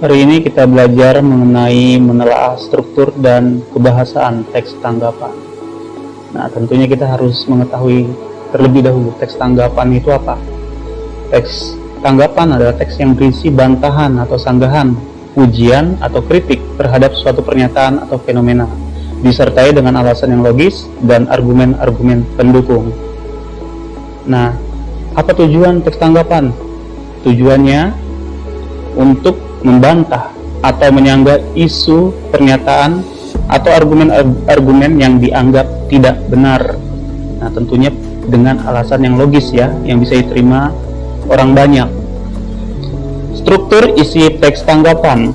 Hari ini kita belajar mengenai menelaah struktur dan kebahasaan teks tanggapan. Nah, tentunya kita harus mengetahui terlebih dahulu teks tanggapan itu apa. Teks tanggapan adalah teks yang berisi bantahan atau sanggahan, pujian atau kritik terhadap suatu pernyataan atau fenomena, disertai dengan alasan yang logis dan argumen-argumen pendukung. Nah, apa tujuan teks tanggapan? Tujuannya untuk membantah atau menyanggah isu, pernyataan, atau argumen-argumen yang dianggap tidak benar. Nah, tentunya dengan alasan yang logis ya, yang bisa diterima orang banyak. Struktur isi teks tanggapan.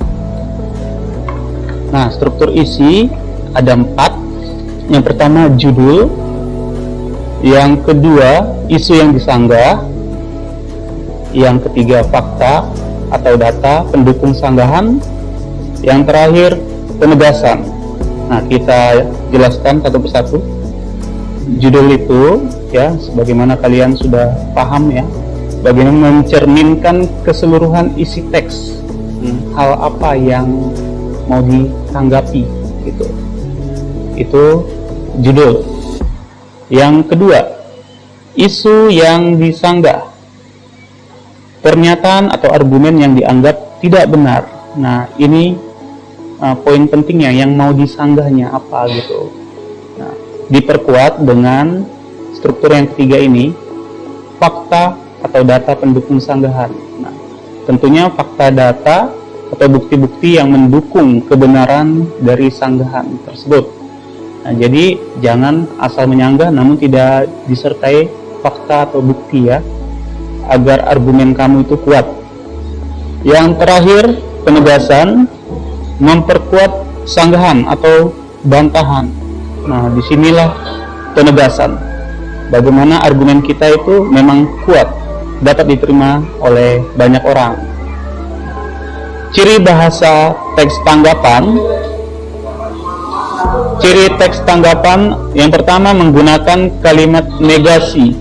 Nah, struktur isi ada 4. Yang pertama judul, yang kedua isu yang disanggah, yang ketiga fakta atau data pendukung sanggahan, yang terakhir penegasan. Nah, kita jelaskan satu persatu. Judul itu ya, sebagaimana kalian sudah paham ya, bagaimana mencerminkan keseluruhan isi teks, hal apa yang mau ditanggapi gitu. Itu judul. Yang kedua, isu yang disanggah, pernyataan atau argumen yang dianggap tidak benar. Nah, ini poin pentingnya, yang mau disanggahnya apa gitu. Nah, diperkuat dengan struktur yang ketiga ini, fakta atau data pendukung sanggahan. Nah, tentunya fakta, data atau bukti-bukti yang mendukung kebenaran dari sanggahan tersebut. Nah, jadi jangan asal menyanggah namun tidak disertai fakta atau bukti ya, agar argumen kamu itu kuat. Yang terakhir, penegasan, memperkuat sanggahan atau bantahan. Nah, disinilah penegasan. Bagaimana argumen kita itu memang kuat, dapat diterima oleh banyak orang. Ciri bahasa teks tanggapan. Ciri teks tanggapan yang pertama menggunakan kalimat negasi.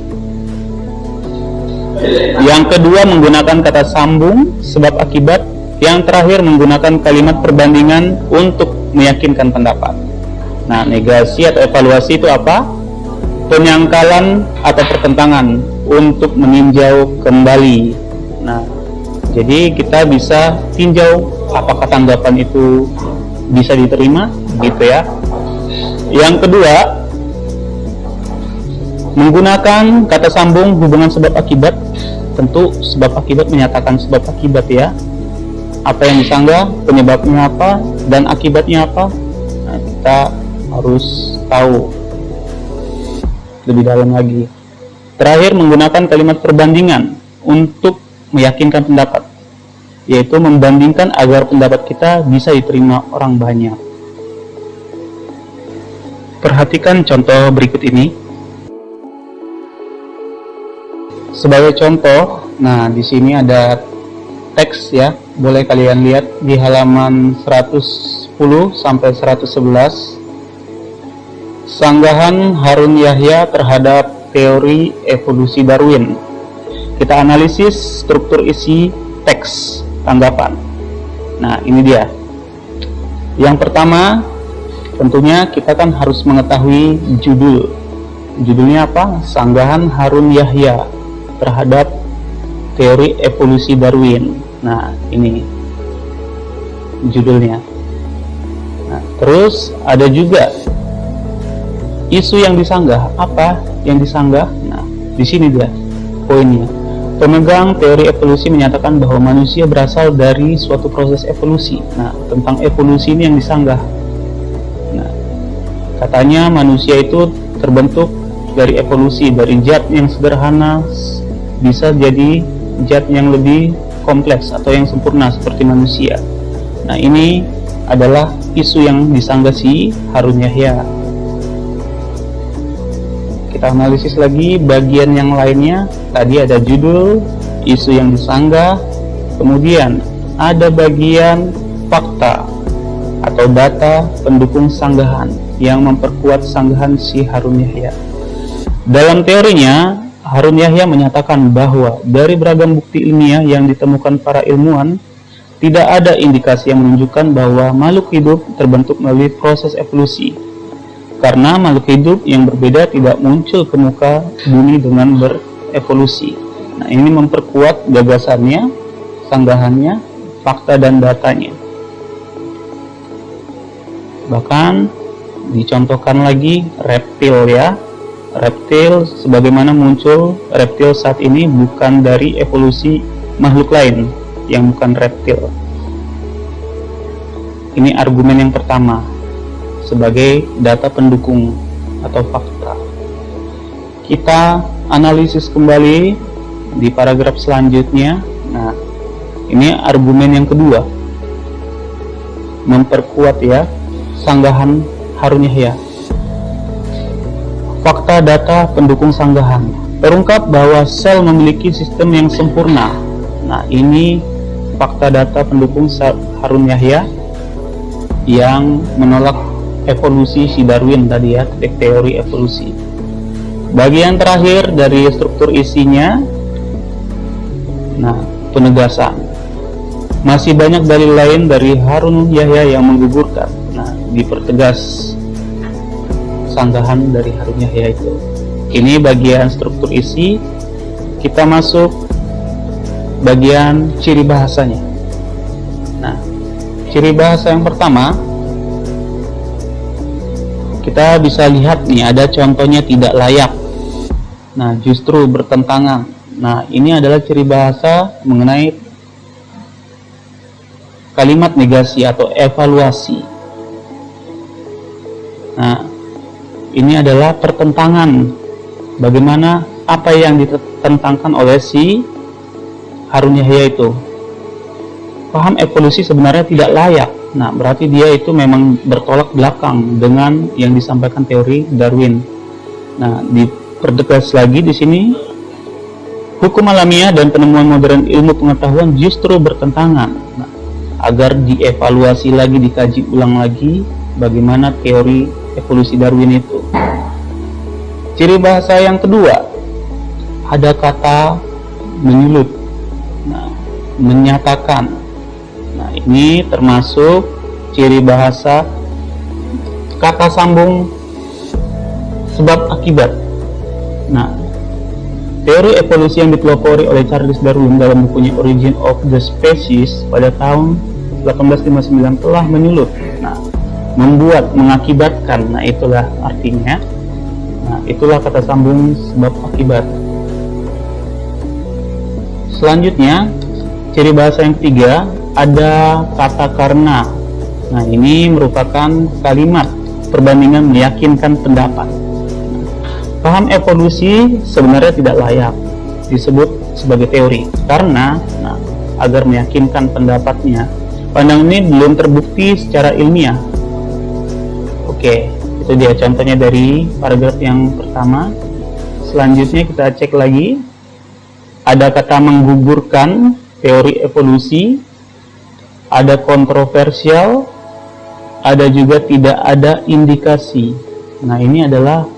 Yang kedua menggunakan kata sambung, sebab akibat. Yang terakhir menggunakan kalimat perbandingan untuk meyakinkan pendapat. Nah, negasi atau evaluasi itu apa? Penyangkalan atau pertentangan untuk meninjau kembali. Nah, jadi kita bisa tinjau apakah tanggapan itu bisa diterima gitu ya. Yang kedua, menggunakan kata sambung hubungan sebab akibat. Tentu sebab akibat menyatakan sebab akibat ya, apa yang disanggah, penyebabnya apa, dan akibatnya apa. Nah, kita harus tahu lebih dalam lagi. Terakhir, menggunakan kalimat perbandingan untuk meyakinkan pendapat, yaitu membandingkan agar pendapat kita bisa diterima orang banyak. Perhatikan contoh berikut ini. Sebagai contoh, nah di sini ada teks ya, boleh kalian lihat di halaman 110 sampai 111. Sanggahan Harun Yahya terhadap teori evolusi Darwin. Kita analisis struktur isi teks tanggapan. Nah, ini dia. Yang pertama, tentunya kita kan harus mengetahui judul. Judulnya apa? Sanggahan Harun Yahya terhadap teori evolusi Darwin. Nah, ini judulnya. Nah, terus ada juga isu yang disanggah. Apa yang disanggah? Nah, di sini dia poinnya. Pemegang teori evolusi menyatakan bahwa manusia berasal dari suatu proses evolusi. Nah, tentang evolusi ini yang disanggah. Nah, katanya manusia itu terbentuk dari evolusi, dari zat yang sederhana bisa jadi zat yang lebih kompleks atau yang sempurna seperti manusia. Nah, ini adalah isu yang disanggah si Harun Yahya. Kita analisis lagi bagian yang lainnya. Tadi ada judul, isu yang disanggah, kemudian ada bagian fakta atau data pendukung sanggahan yang memperkuat sanggahan si Harun Yahya. Dalam teorinya, Harun Yahya menyatakan bahwa dari beragam bukti ilmiah yang ditemukan para ilmuwan, tidak ada indikasi yang menunjukkan bahwa makhluk hidup terbentuk melalui proses evolusi. Karena makhluk hidup yang berbeda tidak muncul ke muka bumi dengan berevolusi. Nah, ini memperkuat gagasannya, sanggahannya, fakta dan datanya. Bahkan dicontohkan lagi reptil ya. Reptil sebagaimana muncul reptil saat ini bukan dari evolusi makhluk lain yang bukan reptil. Ini argumen yang pertama sebagai data pendukung atau fakta. Kita analisis kembali di paragraf selanjutnya. Nah, ini argumen yang kedua, memperkuat ya sanggahan Harun Yahya. Fakta data pendukung sanggahan terungkap bahwa sel memiliki sistem yang sempurna. Nah, ini fakta data pendukung Harun Yahya yang menolak evolusi si Darwin tadi ya, teori evolusi. Bagian terakhir dari struktur isinya, nah, penegasan. Masih banyak dalil lain dari Harun Yahya yang menggugurkan. Nah, dipertegas sanggahan dari Harun Yahya itu. Ini bagian struktur isi. Kita masuk bagian ciri bahasanya. Nah, ciri bahasa yang pertama, kita bisa lihat nih ada contohnya tidak layak. Nah, justru bertentangan. Nah, ini adalah ciri bahasa mengenai kalimat negasi atau evaluasi. Nah, ini adalah pertentangan. Bagaimana apa yang ditentangkan oleh si Harun Yahya itu. Paham evolusi sebenarnya tidak layak. Nah, berarti dia itu memang bertolak belakang dengan yang disampaikan teori Darwin. Nah, dipertegas lagi di sini, hukum alamiah dan penemuan modern ilmu pengetahuan justru bertentangan. Nah, agar dievaluasi lagi, dikaji ulang lagi bagaimana teori evolusi Darwin itu. Ciri bahasa yang kedua, ada kata menyulut. Nah, menyatakan. Nah, ini termasuk ciri bahasa kata sambung sebab akibat. Nah, teori evolusi yang dipelopori oleh Charles Darwin dalam bukunya Origin of the Species pada tahun 1859 telah menyulut. Nah, membuat, mengakibatkan. Nah, itulah artinya. Nah, itulah kata sambung sebab akibat. Selanjutnya, ciri bahasa yang ketiga, ada kata karena. Nah, ini merupakan kalimat perbandingan meyakinkan pendapat. Paham evolusi sebenarnya tidak layak disebut sebagai teori karena agar meyakinkan pendapatnya. Pandangan ini belum terbukti secara ilmiah. Oke, itu dia contohnya dari paragraf yang pertama. Selanjutnya kita cek lagi. Ada kata menggugurkan teori evolusi, ada kontroversial, ada juga tidak ada indikasi. Nah, ini adalah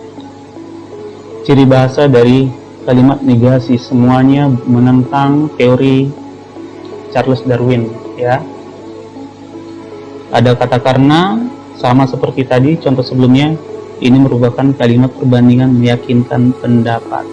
ciri bahasa dari kalimat negasi, semuanya menentang teori Charles Darwin ya. Ada kata karena, sama seperti tadi contoh sebelumnya, ini merupakan kalimat perbandingan meyakinkan pendapat.